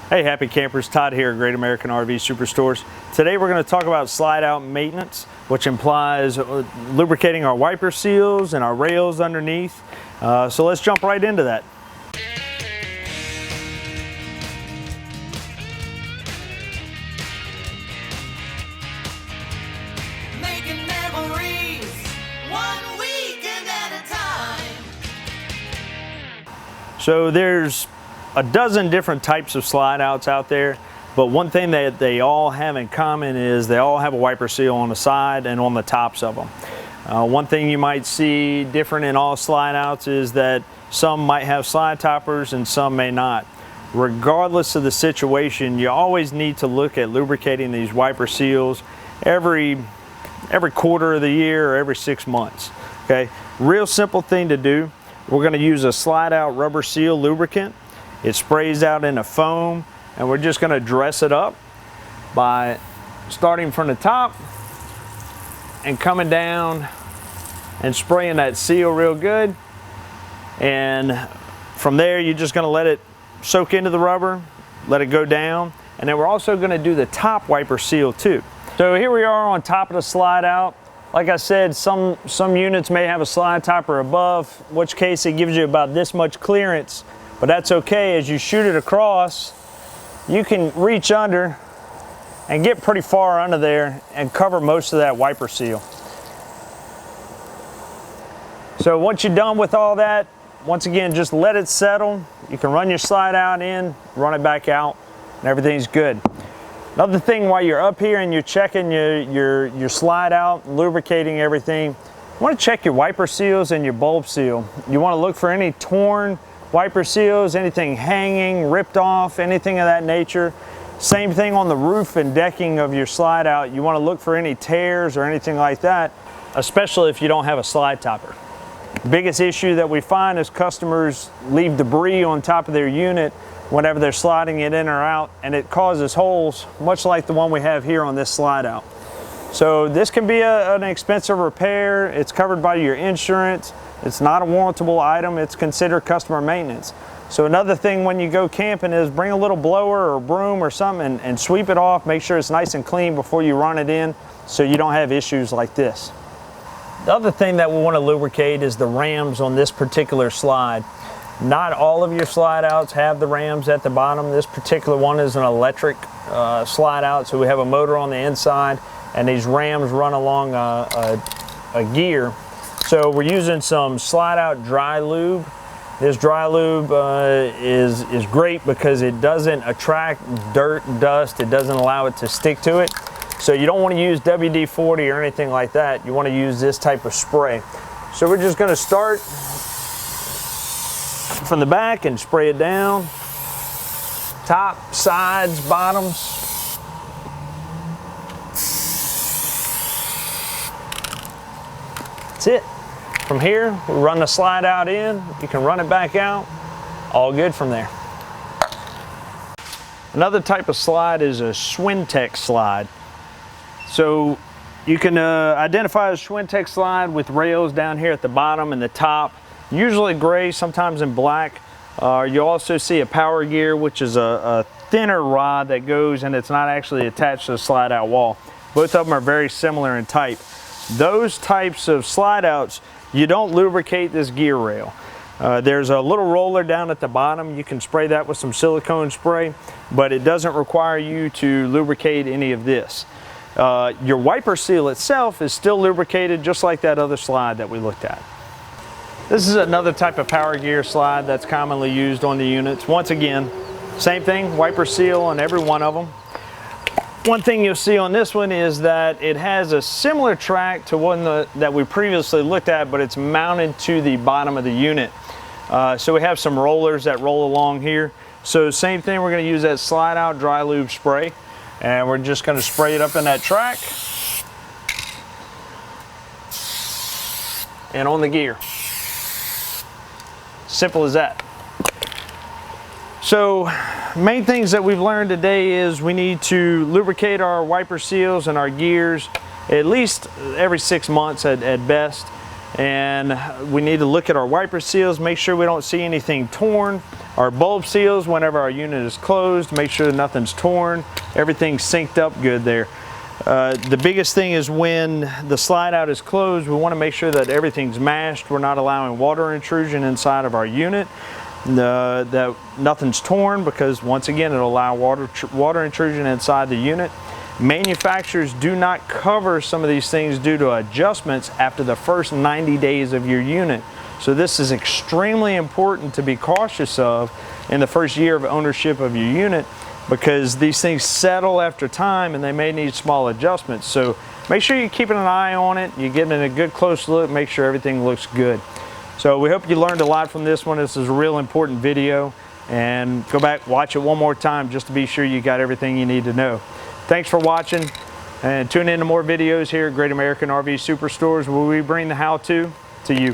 Hey happy campers, Todd here at Great American RV Superstores. Today we're going to talk about slide out maintenance, which implies lubricating our wiper seals and our rails underneath. So let's jump right into that. Making memories, one weekend at a time. So there's a dozen different types of slide outs out there, but one thing that they all have in common is they all have a wiper seal on the side and on the tops of them. One thing you might see different in all slide outs is that some might have slide toppers and some may not. Regardless of the situation, you always need to look at lubricating these wiper seals every quarter of the year or every 6 months. Okay, real simple thing to do. We're going to use a slide out rubber seal lubricant. It sprays out in a foam, and we're just going to dress it up by starting from the top and coming down and spraying that seal real good. And from there, you're just going to let it soak into the rubber, let it go down, and then we're also going to do the top wiper seal too. So here we are on top of the slide out. Like I said, some units may have a slide topper above, in which case it gives you about this much clearance. But that's okay. As you shoot it across, you can reach under and get pretty far under there and cover most of that wiper seal. So once you're done with all that, once again, just let it settle. You can run your slide out in, run it back out, and everything's good. Another thing while you're up here and you're checking your slide out, lubricating everything, you want to check your wiper seals and your bulb seal. You want to look for any torn wiper seals, anything hanging, ripped off, anything of that nature. Same thing on the roof and decking of your slide out. You want to look for any tears or anything like that, especially if you don't have a slide topper. The biggest issue that we find is customers leave debris on top of their unit whenever they're sliding it in or out, and it causes holes much like the one we have here on this slide out. So this can be an expensive repair. It's covered by your insurance. It's not a warrantable item. It's considered customer maintenance. So another thing when you go camping is bring a little blower or broom or something and sweep it off. Make sure it's nice and clean before you run it in so you don't have issues like this. The other thing that we want to lubricate is the rams on this particular slide. Not all of your slide outs have the rams at the bottom. This particular one is an electric slide out, so we have a motor on the inside and these rams run along a gear. So we're using some slide out dry lube. This dry lube is great because it doesn't attract dirt, dust. It doesn't allow it to stick to it. So you don't want to use WD-40 or anything like that. You want to use this type of spray. So we're just going to start from the back and spray it down. Top, sides, bottoms. That's it. From here, we run the slide out in. You can run it back out. All good from there. Another type of slide is a Swintech slide. So you can identify a Swintech slide with rails down here at the bottom and the top, usually gray, sometimes in black. You'll also see a power gear, which is a thinner rod that goes and it's not actually attached to the slide out wall. Both of them are very similar in type. Those types of slide outs, you don't lubricate this gear rail. There's a little roller down at the bottom. You can spray that with some silicone spray, but it doesn't require you to lubricate any of this. Your wiper seal itself is still lubricated just like that other slide that we looked at. This is another type of power gear slide that's commonly used on the units. Once again, same thing, wiper seal on every one of them. One thing you'll see on this one is that it has a similar track to one that we previously looked at, but it's mounted to the bottom of the unit. So we have some rollers that roll along here. So same thing, we're going to use that slide out dry lube spray, and we're just going to spray it up in that track and on the gear. Simple as that. So main things that we've learned today is we need to lubricate our wiper seals and our gears at least every 6 months at best. And we need to look at our wiper seals, make sure we don't see anything torn. Our bulb seals, whenever our unit is closed, make sure nothing's torn, everything's synced up good there. The biggest thing is when the slide out is closed, we want to make sure that everything's mashed. We're not allowing water intrusion inside of our unit. That nothing's torn, because once again it'll allow water intrusion inside the unit. Manufacturers do not cover some of these things due to adjustments after the first 90 days of your unit. So this is extremely important to be cautious of in the first year of ownership of your unit, because these things settle after time and they may need small adjustments. So make sure you're keeping an eye on it, you're getting a good close look, make sure everything looks good. So we hope you learned a lot from this one. This is a real important video, and go back, watch it one more time just to be sure you got everything you need to know. Thanks for watching, and tune in to more videos here at Great American RV Superstores, where we bring the how-to to you.